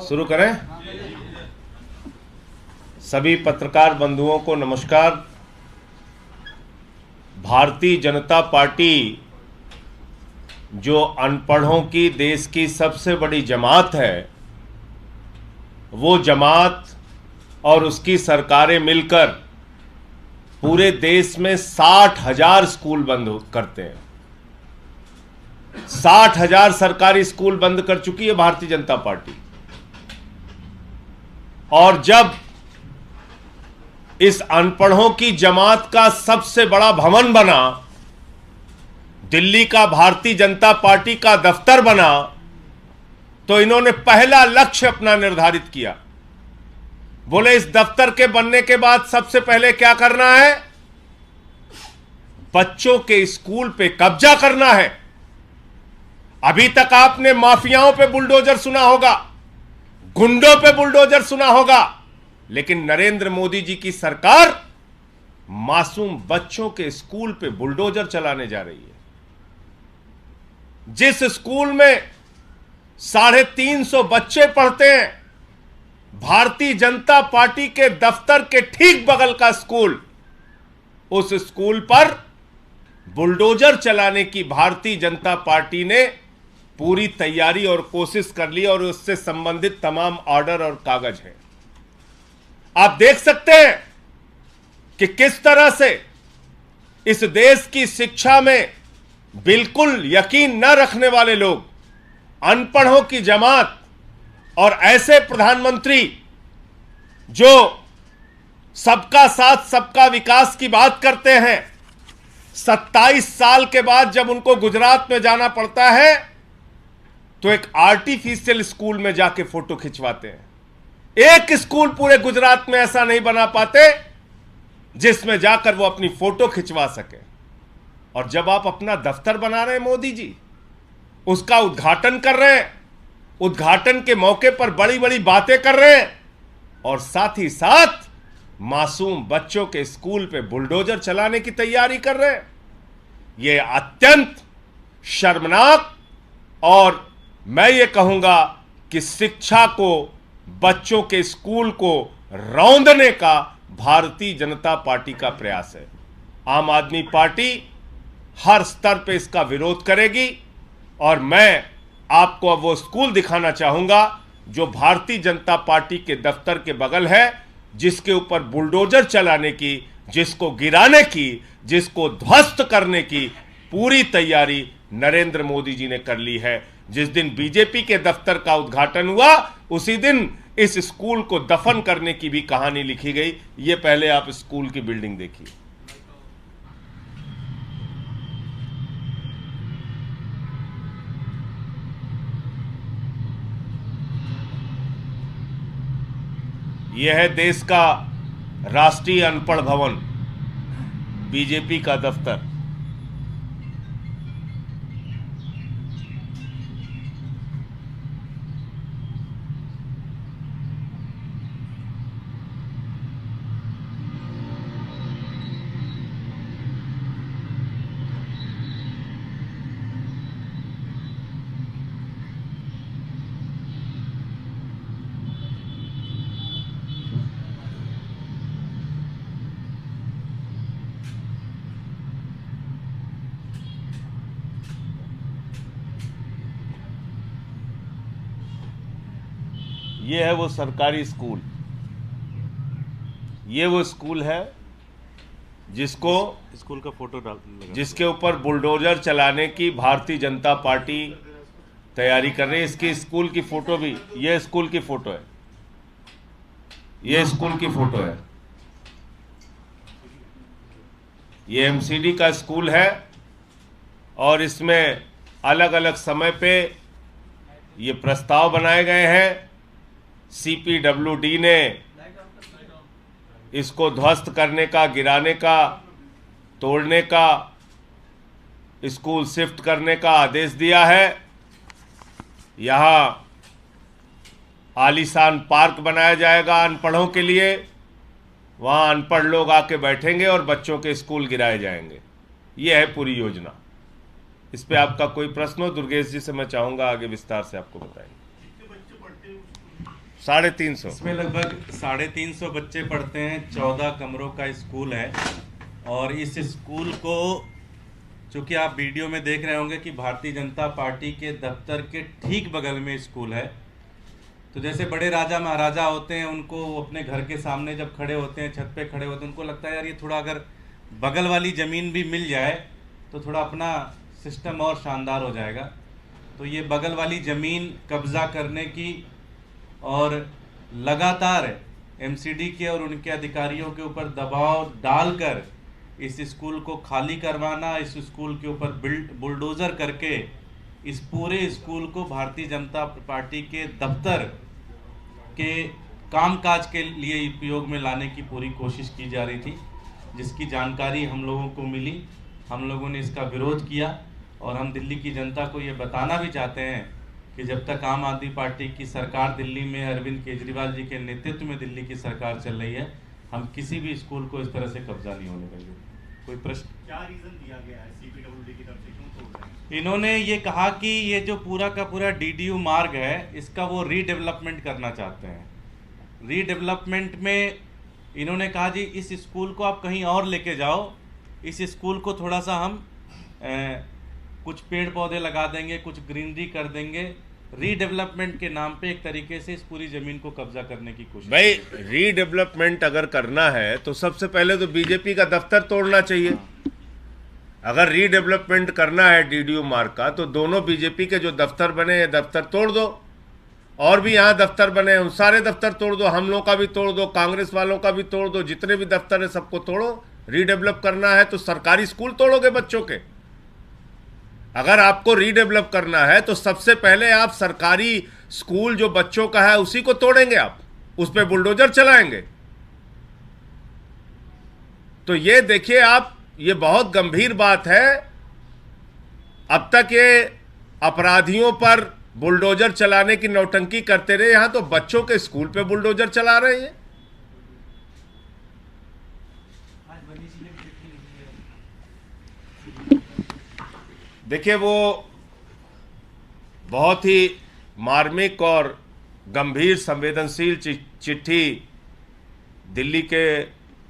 शुरू करें। सभी पत्रकार बंधुओं को नमस्कार। भारतीय जनता पार्टी जो अनपढ़ों की देश की सबसे बड़ी जमात है, वो जमात और उसकी सरकारें मिलकर पूरे देश में 60,000 स्कूल बंद करते हैं। 60,000 सरकारी स्कूल बंद कर चुकी है भारतीय जनता पार्टी। और जब इस अनपढ़ों की जमात का सबसे बड़ा भवन बना, दिल्ली का भारतीय जनता पार्टी का दफ्तर बना, तो इन्होंने पहला लक्ष्य अपना निर्धारित किया। बोले इस दफ्तर के बनने के बाद सबसे पहले क्या करना है? बच्चों के स्कूल पे कब्जा करना है। अभी तक आपने माफियाओं पे बुलडोजर सुना होगा, गुंडों पे बुलडोजर सुना होगा, लेकिन नरेंद्र मोदी जी की सरकार मासूम बच्चों के स्कूल पे बुलडोजर चलाने जा रही है। जिस स्कूल में 350 बच्चे पढ़ते हैं, भारतीय जनता पार्टी के दफ्तर के ठीक बगल का स्कूल, उस स्कूल पर बुलडोजर चलाने की भारतीय जनता पार्टी ने पूरी तैयारी और कोशिश कर ली और उससे संबंधित तमाम ऑर्डर और कागज हैं। आप देख सकते हैं कि किस तरह से इस देश की शिक्षा में बिल्कुल यकीन न रखने वाले लोग, अनपढ़ों की जमात और ऐसे प्रधानमंत्री जो सबका साथ सबका विकास की बात करते हैं, 27 साल के बाद जब उनको गुजरात में जाना पड़ता है तो एक आर्टिफिशियल स्कूल में जाके फोटो खिंचवाते हैं। एक स्कूल पूरे गुजरात में ऐसा नहीं बना पाते जिसमें जाकर वो अपनी फोटो खिंचवा सके। और जब आप अपना दफ्तर बना रहे हैं मोदी जी, उसका उद्घाटन कर रहे हैं, उद्घाटन के मौके पर बड़ी बड़ी बातें कर रहे हैं और साथ ही साथ मासूम बच्चों के स्कूल पे बुलडोजर चलाने की तैयारी कर रहे हैं, यह अत्यंत शर्मनाक और मैं ये कहूंगा कि शिक्षा को, बच्चों के स्कूल को रौंदने का भारतीय जनता पार्टी का प्रयास है। आम आदमी पार्टी हर स्तर पे इसका विरोध करेगी और मैं आपको अब वो स्कूल दिखाना चाहूंगा जो भारतीय जनता पार्टी के दफ्तर के बगल है, जिसके ऊपर बुलडोजर चलाने की, जिसको गिराने की, जिसको ध्वस्त करने की पूरी तैयारी नरेंद्र मोदी जी ने कर ली है। जिस दिन बीजेपी के दफ्तर का उद्घाटन हुआ, उसी दिन इस स्कूल को दफन करने की भी कहानी लिखी गई। ये पहले आप स्कूल की बिल्डिंग देखिए। यह है देश का राष्ट्रीय अनपढ़ भवन, बीजेपी का दफ्तर। ये है वो सरकारी स्कूल, ये वो स्कूल है जिसको स्कूल का फोटो डाल, जिसके ऊपर बुलडोजर चलाने की भारतीय जनता पार्टी तैयारी कर रही है। इसकी स्कूल की फोटो भी, ये स्कूल की फोटो है, ये स्कूल की फोटो है। ये एमसीडी का स्कूल है और इसमें अलग अलग समय पे ये प्रस्ताव बनाए गए हैं। सीपीडब्ल्यूडी ने इसको ध्वस्त करने का, गिराने का, तोड़ने का, स्कूल शिफ्ट करने का आदेश दिया है। यहाँ आलीशान पार्क बनाया जाएगा अनपढ़ों के लिए, वहाँ अनपढ़ लोग आके बैठेंगे और बच्चों के स्कूल गिराए जाएंगे। ये है पूरी योजना। इस पे आपका कोई प्रश्न हो दुर्गेश जी से मैं चाहूँगा आगे विस्तार से आपको बताएंगे। 350। इसमें लगभग 350 बच्चे पढ़ते हैं। 14 कमरों का स्कूल है। और इस स्कूल को, चूंकि आप वीडियो में देख रहे होंगे कि भारतीय जनता पार्टी के दफ्तर के ठीक बगल में स्कूल है। तो जैसे बड़े राजा महाराजा होते हैं, उनको वो अपने घर के सामने जब खड़े होते हैं, छत पे खड़े होते हैं, उनको लगता है यार ये थोड़ा अगर बगल वाली ज़मीन भी मिल जाए तो थोड़ा अपना सिस्टम और शानदार हो जाएगा। तो ये बगल वाली ज़मीन कब्ज़ा करने की और लगातार एमसीडी के और उनके अधिकारियों के ऊपर दबाव डालकर इस स्कूल को खाली करवाना, इस स्कूल के ऊपर बुलडोज़र करके इस पूरे स्कूल को भारतीय जनता पार्टी के दफ्तर के कामकाज के लिए उपयोग में लाने की पूरी कोशिश की जा रही थी, जिसकी जानकारी हम लोगों को मिली। हम लोगों ने इसका विरोध किया और हम दिल्ली की जनता को ये बताना भी चाहते हैं कि जब तक आम आदमी पार्टी की सरकार दिल्ली में अरविंद केजरीवाल जी के नेतृत्व में दिल्ली की सरकार चल रही है, हम किसी भी स्कूल को इस तरह से कब्जा नहीं होने देंगे। कोई प्रश्न? क्या रीजन दिया गया है सीपीडब्ल्यूडी की तरफ से, क्यों तोड़ रहे हैं? इन्होंने ये कहा कि ये जो पूरा का पूरा डीडीयू मार्ग है, इसका वो रीडेवलपमेंट करना चाहते हैं। रीडेवलपमेंट में इन्होंने कहा जी इस स्कूल को आप कहीं और लेके जाओ, इस स्कूल को थोड़ा सा हम कुछ पेड़ पौधे लगा देंगे, कुछ ग्रीनरी कर देंगे। रीडेवलपमेंट के नाम पे एक तरीके से इस पूरी जमीन को कब्जा करने की कोशिश। भाई रीडेवलपमेंट अगर करना है तो सबसे पहले तो बीजेपी का दफ्तर तोड़ना चाहिए। अगर रीडेवलपमेंट करना है डीडीयू मार्ग का, तो दोनों बीजेपी के जो दफ्तर बने हैं दफ्तर तोड़ दो, और भी यहाँ दफ्तर बने हैं उन सारे दफ्तर तोड़ दो, हम लोगों का भी तोड़ दो, कांग्रेस वालों का भी तोड़ दो, जितने भी दफ्तर है सबको तोड़ो। रीडेवलप करना है तो सरकारी स्कूल तोड़ोगे बच्चों के? अगर आपको रीडेवलप करना है तो सबसे पहले आप सरकारी स्कूल जो बच्चों का है उसी को तोड़ेंगे, आप उस पर बुलडोजर चलाएंगे। तो ये देखिए आप, ये बहुत गंभीर बात है। अब तक ये अपराधियों पर बुलडोजर चलाने की नौटंकी करते रहे, यहां तो बच्चों के स्कूल पे बुलडोजर चला रहे हैं। देखिए वो बहुत ही मार्मिक और गंभीर संवेदनशील चिट्ठी दिल्ली के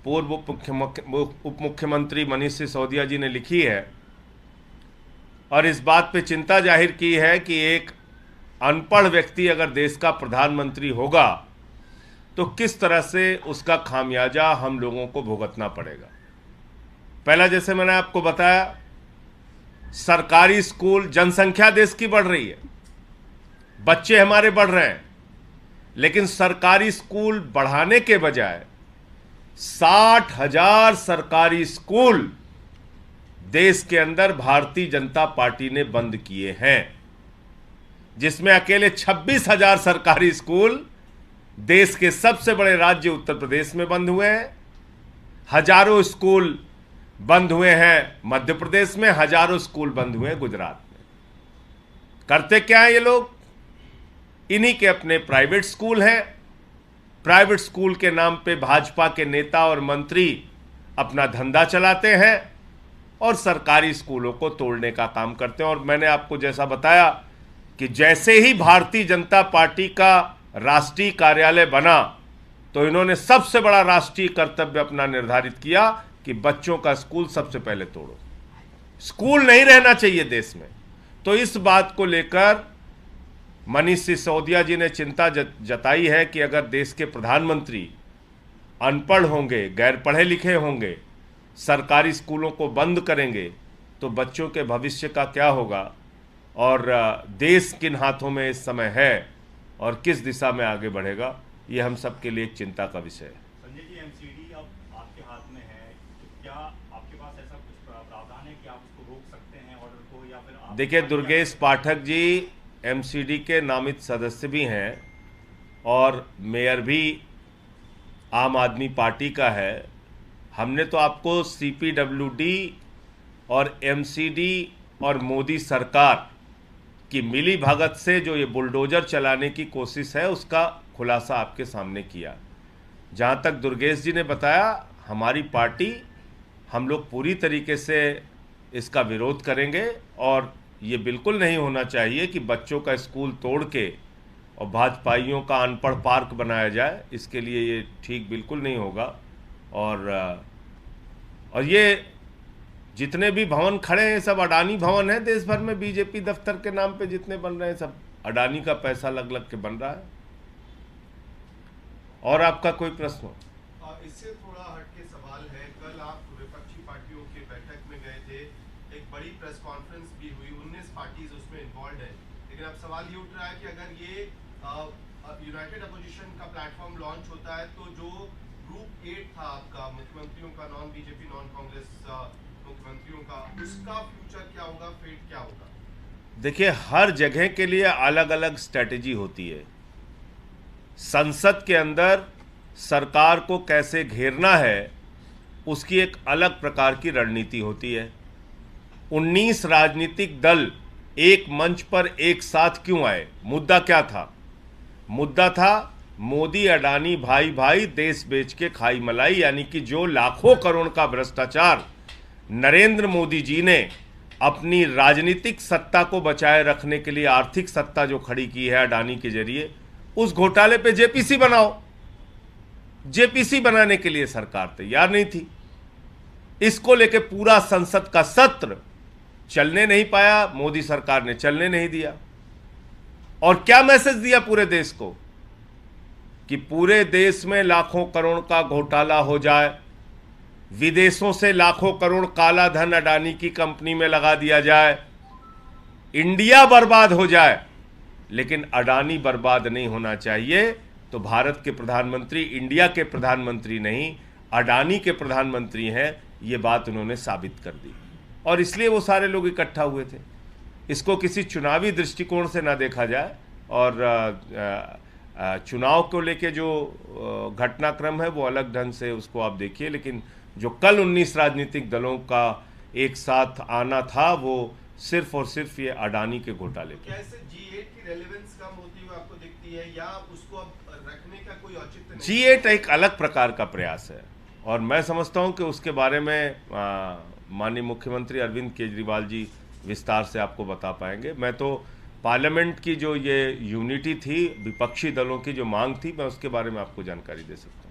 पूर्व उप मुख्यमंत्री मनीष सिसोदिया जी ने लिखी है, और इस बात पे चिंता जाहिर की है कि एक अनपढ़ व्यक्ति अगर देश का प्रधानमंत्री होगा तो किस तरह से उसका खामियाजा हम लोगों को भुगतना पड़ेगा। पहला, जैसे मैंने आपको बताया, सरकारी स्कूल, जनसंख्या देश की बढ़ रही है, बच्चे हमारे बढ़ रहे हैं, लेकिन सरकारी स्कूल बढ़ाने के बजाय 60,000 सरकारी स्कूल देश के अंदर भारतीय जनता पार्टी ने बंद किए हैं, जिसमें अकेले 26,000 सरकारी स्कूल देश के सबसे बड़े राज्य उत्तर प्रदेश में बंद हुए हैं। हजारों स्कूल बंद हुए हैं मध्य प्रदेश में, हजारों स्कूल बंद हुए हैं गुजरात में। करते क्या है ये लोग? इन्हीं के अपने प्राइवेट स्कूल हैं। प्राइवेट स्कूल के नाम पे भाजपा के नेता और मंत्री अपना धंधा चलाते हैं और सरकारी स्कूलों को तोड़ने का काम करते हैं। और मैंने आपको जैसा बताया कि जैसे ही भारतीय जनता पार्टी का राष्ट्रीय कार्यालय बना तो इन्होंने सबसे बड़ा राष्ट्रीय कर्तव्य अपना निर्धारित किया कि बच्चों का स्कूल सबसे पहले तोड़ो। स्कूल नहीं रहना चाहिए देश में। तो इस बात को लेकर मनीष सिसोदिया जी ने चिंता जताई है कि अगर देश के प्रधानमंत्री अनपढ़ होंगे, गैर पढ़े लिखे होंगे, सरकारी स्कूलों को बंद करेंगे तो बच्चों के भविष्य का क्या होगा, और देश किन हाथों में इस समय है और किस दिशा में आगे बढ़ेगा, ये हम सब के लिए एक चिंता का विषय है। संजय जी, एमसीडी अब आपके हाथ में है, तो क्या आपके पास ऐसा कुछ प्रावधान है कि आप उसको रोक सकते हैं ऑर्डर को, या फिर आप? देखिए, दुर्गेश पाठक जी एमसीडी के नामित सदस्य भी हैं और मेयर भी आम आदमी पार्टी का है। हमने तो आपको सीपीडब्ल्यूडी और एमसीडी और मोदी सरकार की मिली भगत से जो ये बुलडोजर चलाने की कोशिश है उसका खुलासा आपके सामने किया। जहाँ तक दुर्गेश जी ने बताया, हमारी पार्टी, हम लोग पूरी तरीके से इसका विरोध करेंगे और ये बिल्कुल नहीं होना चाहिए कि बच्चों का स्कूल तोड़ के और भाजपाइयों का अनपढ़ पार्क बनाया जाए, इसके लिए ये ठीक बिल्कुल नहीं होगा। और ये जितने भी भवन खड़े हैं सब अडानी भवन है। देश भर में बीजेपी दफ्तर के नाम पे जितने बन रहे हैं सब अडानी का पैसा लग लग के बन रहा है। और आपका कोई प्रश्न हो? इससे थोड़ा हटके सवाल है, कल आप विपक्षी पार्टियों की बैठक में गए थे, एक बड़ी प्रेस कॉन्फ्रेंस भी हुई, 19 पार्टीज उसमें इन्वॉल्व है, लेकिन अब सवाल ये उठ रहा है कि अगर ये यूनाइटेड अपोजिशन का प्लेटफॉर्म लॉन्च होता है तो जो ग्रुप 8 था आपका मुख्यमंत्रियों का, नॉन बीजेपी नॉन कांग्रेस मुख्यमंत्रियों का, उसका फ्यूचर क्या होगा, फेट क्या होगा? देखिए, हर जगह के लिए अलग अलग स्ट्रेटेजी होती है। संसद के अंदर सरकार को कैसे घेरना है उसकी एक अलग प्रकार की रणनीति होती है। 19 राजनीतिक दल एक मंच पर एक साथ क्यों आए? मुद्दा क्या था? मुद्दा था मोदी अडानी भाई भाई देश बेच के खाई मलाई, यानी कि जो लाखों करोड़ का भ्रष्टाचार नरेंद्र मोदी जी ने अपनी राजनीतिक सत्ता को बचाए रखने के लिए आर्थिक सत्ता जो खड़ी की है अडानी के जरिए, उस घोटाले पे जेपीसी बनाओ। जेपीसी बनाने के लिए सरकार तैयार नहीं थी। इसको लेके पूरा संसद का सत्र चलने नहीं पाया, मोदी सरकार ने चलने नहीं दिया। और क्या मैसेज दिया पूरे देश को कि पूरे देश में लाखों करोड़ का घोटाला हो जाए, विदेशों से लाखों करोड़ काला धन अडानी की कंपनी में लगा दिया जाए, इंडिया बर्बाद हो जाए, लेकिन अडानी बर्बाद नहीं होना चाहिए। तो भारत के प्रधानमंत्री इंडिया के प्रधानमंत्री नहीं, अडानी के प्रधानमंत्री हैं, ये बात उन्होंने साबित कर दी। और इसलिए वो सारे लोग इकट्ठा हुए थे। इसको किसी चुनावी दृष्टिकोण से ना देखा जाए। और चुनाव को लेके जो घटनाक्रम है वो अलग ढंग से उसको आप देखिए, लेकिन जो कल 19 राजनीतिक दलों का एक साथ आना था वो सिर्फ और सिर्फ ये अडानी के घोटाले पे। कैसे G8 की रेलेवेंस कम होती हुई आपको दिखती है, या उसको अब रखने का कोई औचित्य नहीं? G8 एक अलग प्रकार का प्रयास है और मैं समझता हूं कि उसके बारे में माननीय मुख्यमंत्री अरविंद केजरीवाल जी विस्तार से आपको बता पाएंगे। मैं तो पार्लियामेंट की जो ये यूनिटी थी, विपक्षी दलों की जो मांग थी, मैं उसके बारे में आपको जानकारी दे सकता हूँ।